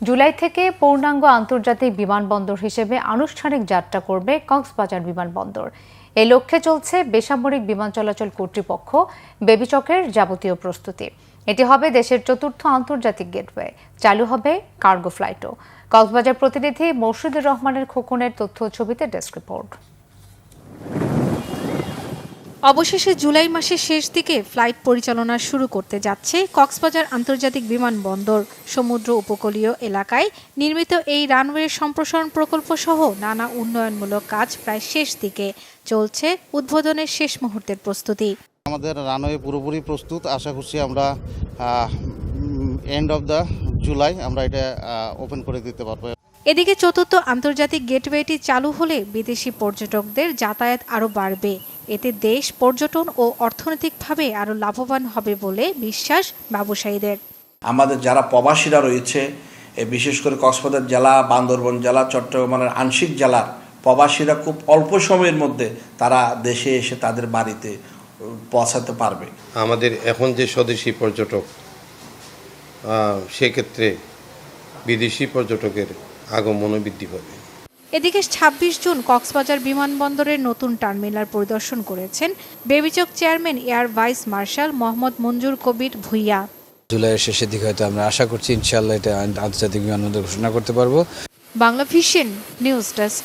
জুলাই থেকে পূর্ণাঙ্গ আন্তর্জাতিক বিমানবন্দর হিসেবে আনুষ্ঠানিক যাত্রা করবে কক্সবাজার বিমানবন্দর। এই লক্ষ্যে চলছে বেসামরিক বিমান চলাচল কর্তৃপক্ষ বেবিচকের যাবতীয় প্রস্তুতি। এটি হবে দেশের চতুর্থ আন্তর্জাতিক গেটওয়ে। চালু হবে কার্গো ফ্লাইটও। কক্সবাজার প্রতিনিধি মোর্শেদুর রহমানের খোকনের তথ্য ছবিতে ডেস্ক রিপোর্ট। অবশেষে জুলাই মাসের শেষ দিকে ফ্লাইট পরিচালনা শুরু করতে যাচ্ছে কক্সবাজার আন্তর্জাতিক বিমানবন্দর। সমুদ্র উপকূলীয় এলাকায় নির্মিত এই রানওয়ে সম্প্রসারণ প্রকল্প সহ নানা উন্নয়নমূলক কাজ প্রায় শেষ দিকে। চলছে উদ্বোধনের শেষ মুহূর্তের প্রস্তুতি। আমাদের রানওয়ে পুরোপুরি প্রস্তুত। আশা করছি আমরা এন্ড অফ দ্য জুলাই আমরা এটা ওপেন করে দিতে পারবো। এদিকে চতুর্থ আন্তর্জাতিক গেটওয়েটি চালু হলে বিদেশি পর্যটকদের যাতায়াত আরও বাড়বে। এতে দেশ পর্যটন ও অর্থনৈতিকভাবে আরও লাভবান হবে বলে বিশ্বাস ব্যবসায়ীদের। আমাদের যারা প্রবাসীরা রয়েছে, বিশেষ করে কক্সবাজার জেলা, বান্দরবান জেলা, চট্টগ্রামের আংশিক জেলার প্রবাসীরা খুব অল্প সময়ের মধ্যে তারা দেশে এসে তাদের বাড়িতে পৌঁছাতে পারবে। আমাদের এখন যে স্বদেশি পর্যটক, সেক্ষেত্রে বিদেশি পর্যটকের আগমনও বৃদ্ধি পাবে। এদিকে ২৬ জুন কক্সবাজার বিমানবন্দরের নতুন টার্মিনাল পরিদর্শন করেছেন বেবিচক chairman air vice marshal Mohammad Manzur Kabir Bhuiyan. জুলাইয়ের শেষের দিকে হয়তো আমরা আশা করছি ইনশাআল্লাহ এটা আন্তর্জাতিক বিমানবন্দর ঘোষণা করতে পারবো। Bangla vision news desk.